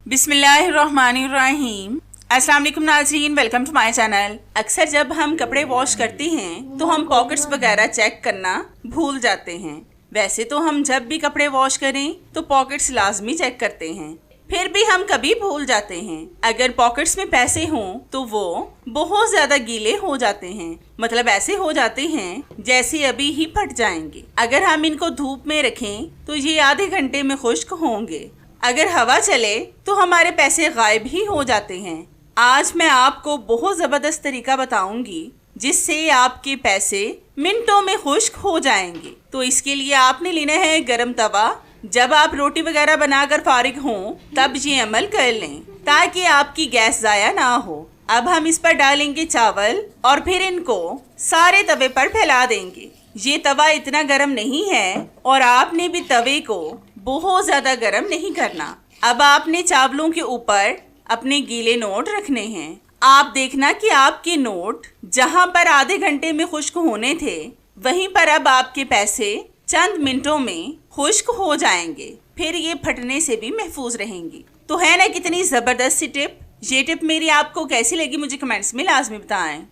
बिस्मिल्लाहिर्रहमानिर्रहीम। अस्सलाम वालेकुम नाज़रीन, वेलकम टू माय चैनल। अक्सर जब हम कपड़े वॉश करते हैं तो हम पॉकेट्स वगैरह चेक करना भूल जाते हैं। वैसे तो हम जब भी कपड़े वॉश करें तो पॉकेट्स लाजमी चेक करते हैं, फिर भी हम कभी भूल जाते हैं। अगर पॉकेट्स में पैसे हों तो वो बहुत ज़्यादा गीले हो जाते हैं, मतलब ऐसे हो जाते हैं जैसे अभी ही फट जाएंगे। अगर हम इनको धूप में रखें तो ये आधे घंटे में खुश्क होंगे। अगर हवा चले तो हमारे पैसे गायब ही हो जाते हैं। आज मैं आपको बहुत ज़बरदस्त तरीका बताऊंगी जिससे आपके पैसे मिनटों में खुश्क हो जाएंगे। तो इसके लिए आपने लेना है गरम तवा। जब आप रोटी वगैरह बनाकर फारिग हों तब ये अमल कर लें ताकि आपकी गैस ज़ाया ना हो। अब हम इस पर डालेंगे चावल और फिर इनको सारे तवे पर फैला देंगे। ये तवा इतना गर्म नहीं है और आपने भी तवे को बहुत ज़्यादा गर्म नहीं करना। अब आपने चावलों के ऊपर अपने गीले नोट रखने हैं। आप देखना कि आपके नोट जहां पर आधे घंटे में खुश्क होने थे वहीं पर अब आपके पैसे चंद मिनटों में खुश्क हो जाएंगे, फिर ये फटने से भी महफूज रहेंगी। तो है ना कितनी ज़बरदस्त सी टिप। ये टिप मेरी आपको कैसी लगी मुझे कमेंट्स में लाजमी बताएं।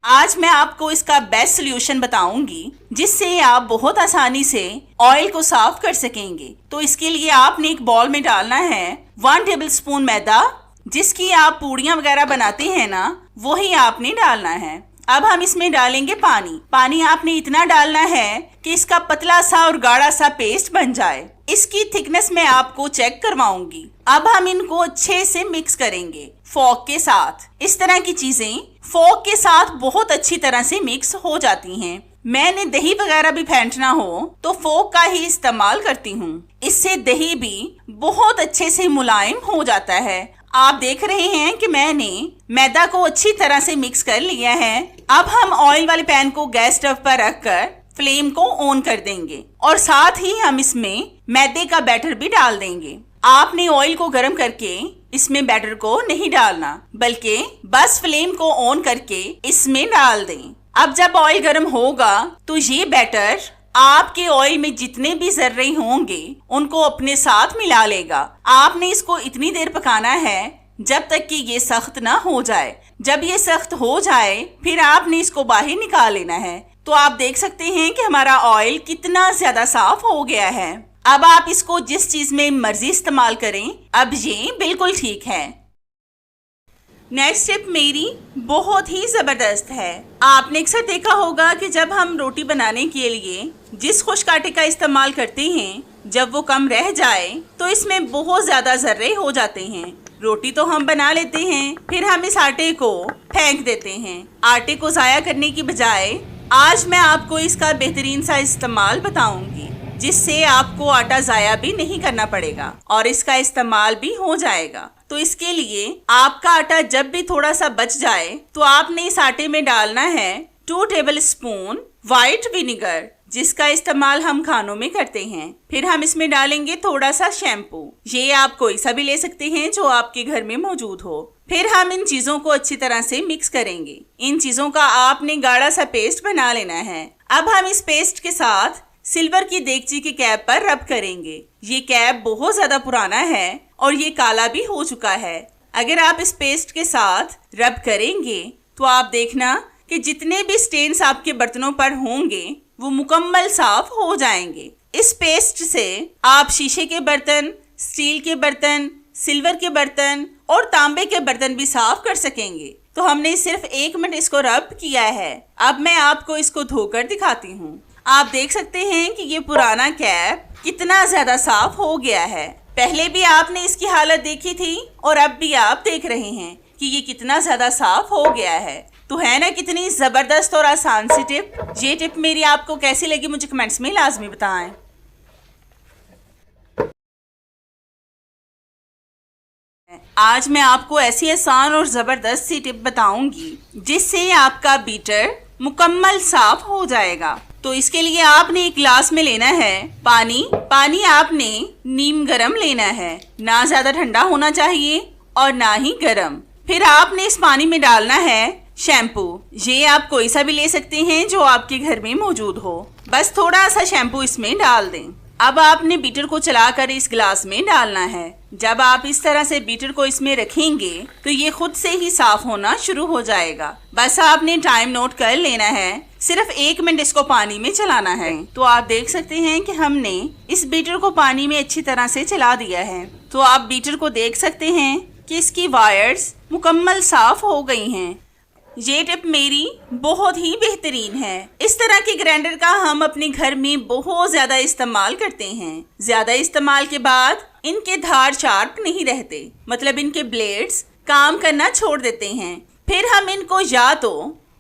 आज मैं आपको इसका बेस्ट सोल्यूशन बताऊंगी जिससे आप बहुत आसानी से ऑयल को साफ कर सकेंगे। तो इसके लिए आपने एक बॉल में डालना है 1 टेबलस्पून मैदा, जिसकी आप पूड़ियाँ वगैरह बनाते हैं ना, वही आपने डालना है। अब हम इसमें डालेंगे पानी। पानी आपने इतना डालना है कि इसका पतला सा और गाढ़ा सा पेस्ट बन जाए। इसकी थिकनेस मैं आपको चेक करवाऊंगी। अब हम इनको अच्छे से मिक्स करेंगे फोक के साथ। इस तरह की चीजें फोक के साथ बहुत अच्छी तरह से मिक्स हो जाती हैं। मैंने दही वगैरह भी फेंटना हो तो फोक का ही इस्तेमाल करती हूँ। इससे दही भी बहुत अच्छे से मुलायम हो जाता है। आप देख रहे हैं कि मैंने मैदा को अच्छी तरह से मिक्स कर लिया है। अब हम ऑयल वाले पैन को गैस स्टव पर रखकर फ्लेम को ऑन कर देंगे और साथ ही हम इसमें मैदे का बैटर भी डाल देंगे। आपने ऑयल को गर्म करके इसमें बैटर को नहीं डालना, बल्कि बस फ्लेम को ऑन करके इसमें डाल दें। अब जब ऑयल गर्म होगा तो ये बैटर आपके ऑयल में जितने भी जर्रे होंगे उनको अपने साथ मिला लेगा। आपने इसको इतनी देर पकाना है जब तक कि ये सख्त ना हो जाए। जब ये सख्त हो जाए फिर आपने इसको बाहर निकाल लेना है। तो आप देख सकते हैं कि हमारा ऑयल कितना ज्यादा साफ हो गया है। अब आप इसको जिस चीज में मर्जी इस्तेमाल करें, अब ये बिल्कुल ठीक है। नेक्स्ट टिप मेरी बहुत ही ज़बरदस्त है। आपने अक्सर देखा होगा कि जब हम रोटी बनाने के लिए जिस खुश्क आटे का इस्तेमाल करते हैं, जब वो कम रह जाए तो इसमें बहुत ज़्यादा जर्रे हो जाते हैं। रोटी तो हम बना लेते हैं, फिर हम इस आटे को फेंक देते हैं। आटे को ज़ाया करने की बजाय आज मैं आपको इसका बेहतरीन सा इस्तेमाल बताऊंगी जिससे आपको आटा ज़ाया भी नहीं करना पड़ेगा और इसका इस्तेमाल भी हो जाएगा। तो इसके लिए आपका आटा जब भी थोड़ा सा बच जाए तो आपने इस आटे में डालना है 2 टेबलस्पून व्हाइट विनेगर, जिसका इस्तेमाल हम खानों में करते हैं। फिर हम इसमें डालेंगे थोड़ा सा शैम्पू। ये आप कोई सा भी ले सकते हैं जो आपके घर में मौजूद हो। फिर हम इन चीज़ों को अच्छी तरह से मिक्स करेंगे। इन चीज़ों का आपने गाढ़ा सा पेस्ट बना लेना है। अब हम इस पेस्ट के साथ सिल्वर की देगची के कैप पर रब करेंगे। ये कैप बहुत ज़्यादा पुराना है और ये काला भी हो चुका है। अगर आप इस पेस्ट के साथ रब करेंगे तो आप देखना कि जितने भी स्टेन्स आपके बर्तनों पर होंगे वो मुकम्मल साफ हो जाएंगे। इस पेस्ट से आप शीशे के बर्तन, स्टील के बर्तन, सिल्वर के बर्तन और तांबे के बर्तन भी साफ कर सकेंगे। तो हमने सिर्फ 1 मिनट इसको रब किया है। अब मैं आपको इसको धोकर दिखाती हूँ। आप देख सकते हैं कि ये पुराना कैप कितना ज्यादा साफ हो गया है। पहले भी आपने इसकी हालत देखी थी और अब भी आप देख रहे हैं कि ये कितना ज्यादा साफ हो गया है। तो है ना कितनी जबरदस्त और आसान सी टिप। ये टिप मेरी आपको कैसी लगी मुझे कमेंट्स में लाजमी बताएं। आज मैं आपको ऐसी आसान और ज़बरदस्त सी टिप बताऊंगी जिससे आपका बीटर मुकम्मल साफ हो जाएगा। तो इसके लिए आपने एक ग्लास में लेना है पानी आपने नीम गरम लेना है, ना ज़्यादा ठंडा होना चाहिए और ना ही गरम। फिर आपने इस पानी में डालना है शैम्पू, ये आप कोई सा भी ले सकते हैं जो आपके घर में मौजूद हो। बस थोड़ा सा शैम्पू इसमें डाल दें। अब आपने बीटर को चलाकर इस गिलास में डालना है। जब आप इस तरह से बीटर को इसमें रखेंगे तो ये खुद से ही साफ होना शुरू हो जाएगा। बस आपने टाइम नोट कर लेना है, सिर्फ 1 मिनट इसको पानी में चलाना है। तो आप देख सकते हैं कि हमने इस बीटर को पानी में अच्छी तरह से चला दिया है। तो आप बीटर को देख सकते हैं कि इसकी वायर्स मुकम्मल साफ हो गई हैं। ये टिप मेरी बहुत ही बेहतरीन है। इस तरह के ग्राइंडर का हम अपने घर में बहुत ज्यादा इस्तेमाल करते हैं। ज्यादा इस्तेमाल के बाद इनके धार शार्प नहीं रहते, मतलब इनके ब्लेड्स काम करना छोड़ देते हैं। फिर हम इनको या तो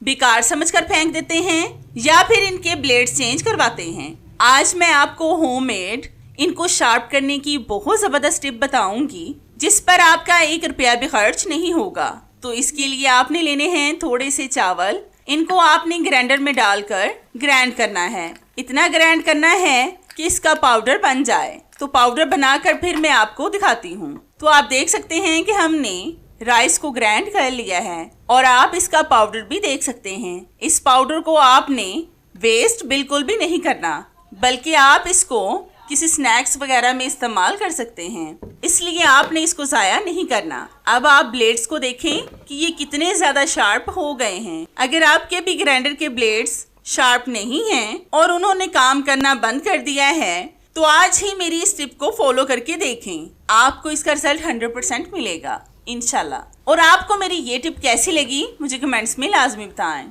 बेकार समझकर फेंक देते हैं या फिर इनके ब्लेड्स चेंज करवाते हैं। आज मैं आपको होममेड इनको शार्प करने की बहुत जबरदस्त टिप बताऊंगी, जिस पर आपका 1 रुपया भी खर्च नहीं होगा। तो इसके लिए आपने लेने हैं थोड़े से चावल। इनको आपने ग्राइंडर में डालकर ग्राइंड करना है। इतना ग्राइंड करना है कि इसका पाउडर बन जाए। तो पाउडर बनाकर फिर मैं आपको दिखाती हूँ। तो आप देख सकते हैं कि हमने राइस को ग्राइंड कर लिया है और आप इसका पाउडर भी देख सकते हैं। इस पाउडर को आपने वेस्ट बिल्कुल भी नहीं करना, बल्कि आप इसको किसी स्नैक्स वगैरह में इस्तेमाल कर सकते हैं, इसलिए आपने इसको ज़ाया नहीं करना। अब आप ब्लेड्स को देखें कि ये कितने ज़्यादा शार्प हो गए हैं। अगर आपके भी ग्राइंडर के ब्लेड्स शार्प नहीं हैं और उन्होंने काम करना बंद कर दिया है, तो आज ही मेरी इस टिप को फॉलो करके देखें। आपको इसका रिजल्ट 100% मिलेगा इंशाल्लाह। और आपको मेरी ये टिप कैसी लगी मुझे कमेंट्स में लाजमी बताएं।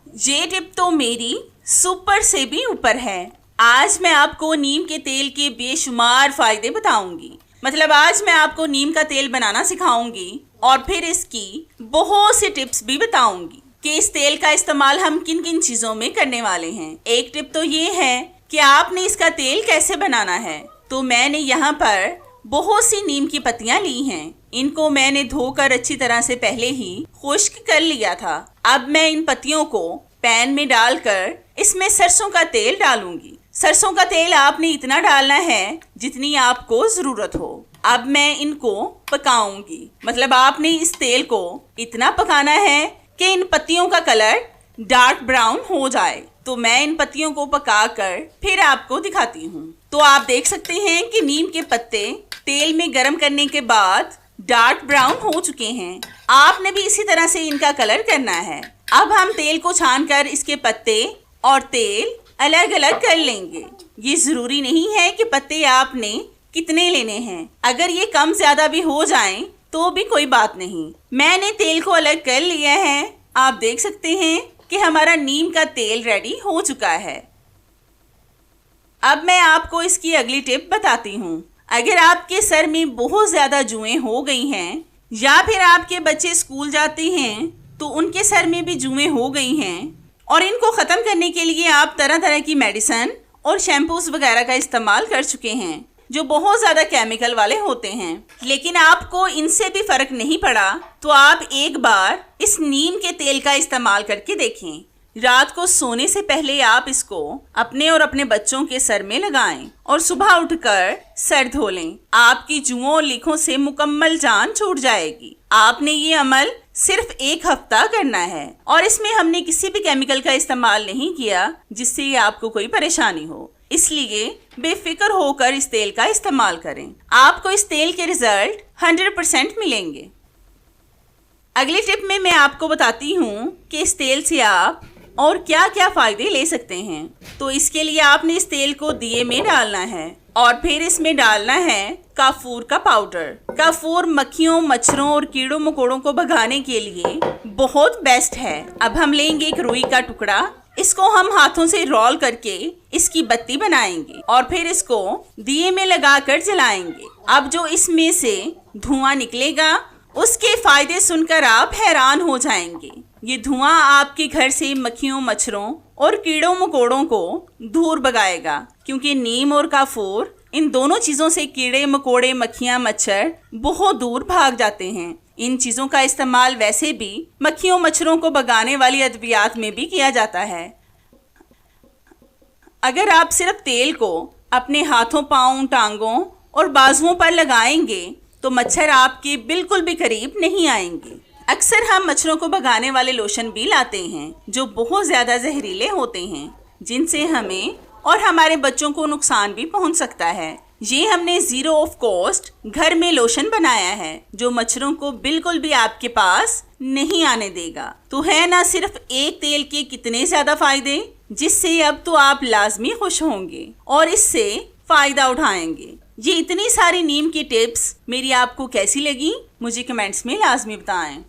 ये टिप तो मेरी सुपर से भी ऊपर है। आज मैं आपको नीम के तेल के बेशुमार फायदे बताऊंगी। मतलब आज मैं आपको नीम का तेल बनाना सिखाऊंगी और फिर इसकी बहुत सी टिप्स भी बताऊंगी कि इस तेल का इस्तेमाल हम किन किन चीज़ों में करने वाले हैं। एक टिप तो ये है कि आपने इसका तेल कैसे बनाना है। तो मैंने यहाँ पर बहुत सी नीम की पत्तियां ली हैं। इनको मैंने धोकर अच्छी तरह से पहले ही खुश्क कर लिया था। अब मैं इन पत्तियों को पैन में डालकर इसमें सरसों का तेल डालूंगी। सरसों का तेल आपने इतना डालना है जितनी आपको जरूरत हो। अब मैं इनको पकाऊंगी, मतलब आपने इस तेल को इतना पकाना है कि इन पत्तियों का कलर डार्क ब्राउन हो जाए। तो मैं इन पत्तियों को पकाकर फिर आपको दिखाती हूँ। तो आप देख सकते हैं कि नीम के पत्ते तेल में गर्म करने के बाद डार्क ब्राउन हो चुके हैं। आपने भी इसी तरह से इनका कलर करना है। अब हम तेल को छानकर इसके पत्ते और तेल अलग अलग कर लेंगे। ये जरूरी नहीं है कि पत्ते आपने कितने लेने हैं, अगर ये कम ज्यादा भी हो जाएं तो भी कोई बात नहीं। मैंने तेल को अलग कर लिया है। आप देख सकते हैं कि हमारा नीम का तेल रेडी हो चुका है। अब मैं आपको इसकी अगली टिप बताती हूँ। अगर आपके सर में बहुत ज्यादा जुएं हो गई हैं या फिर आपके बच्चे स्कूल जाते हैं तो उनके सर में भी जुएं हो गई हैं और इनको ख़त्म करने के लिए आप तरह तरह की मेडिसिन और शैम्पूस वगैरह का इस्तेमाल कर चुके हैं जो बहुत ज़्यादा केमिकल वाले होते हैं, लेकिन आपको इनसे भी फ़र्क नहीं पड़ा, तो आप एक बार इस नीम के तेल का इस्तेमाल करके देखें। रात को सोने से पहले आप इसको अपने और अपने बच्चों के सर में लगाएं और सुबह उठकर सर धो लें। आपकी जुओं और लीखों से मुकम्मल जान छूट जाएगी। आपने ये अमल सिर्फ 1 हफ्ता करना है और इसमें हमने किसी भी केमिकल का इस्तेमाल नहीं किया जिससे आपको कोई परेशानी हो, इसलिए बेफिक्र होकर इस तेल का इस्तेमाल करें। आपको इस तेल के रिजल्ट 100% मिलेंगे। अगली टिप में मैं आपको बताती हूँ कि इस तेल से आप और क्या क्या फायदे ले सकते हैं। तो इसके लिए आपने इस तेल को दिए में डालना है और फिर इसमें डालना है काफूर का पाउडर। काफूर मक्खियों, मच्छरों और कीड़ों मकोड़ों को भगाने के लिए बहुत बेस्ट है। अब हम लेंगे एक रुई का टुकड़ा, इसको हम हाथों से रोल करके इसकी बत्ती बनाएंगे और फिर इसको दिए में लगाकर जलाएंगे। अब जो इसमें से धुआं निकलेगा उसके फायदे सुनकर आप हैरान हो जाएंगे। ये धुआं आपके घर से मक्खियों, मच्छरों और कीड़ों मकोड़ों को दूर भगाएगा, क्योंकि नीम और काफूर इन दोनों चीज़ों से कीड़े मकोड़े, मक्खियाँ, मच्छर बहुत दूर भाग जाते हैं। इन चीज़ों का इस्तेमाल वैसे भी मक्खियों मच्छरों को भगाने वाली अद्वियात में भी किया जाता है। अगर आप सिर्फ तेल को अपने हाथों, पाँव, टांगों और बाजुओं पर लगाएंगे तो तो मच्छर आपके बिल्कुल भी करीब नहीं आएंगे। अक्सर हम मच्छरों को भगाने वाले लोशन भी लाते हैं जो बहुत ज़्यादा जहरीले होते हैं, जिनसे हमें और हमारे बच्चों को नुकसान भी पहुंच सकता है। ये हमने जीरो ऑफ कॉस्ट घर में लोशन बनाया है जो मच्छरों को बिल्कुल भी आपके पास नहीं आने देगा। तो है ना सिर्फ एक तेल के कितने ज्यादा फायदे, जिससे अब तो आप लाजमी खुश होंगे और इससे फायदा उठाएंगे। ये इतनी सारी नीम की टिप्स मेरी आपको कैसी लगी, मुझे कमेंट्स में लाजमी बताएं।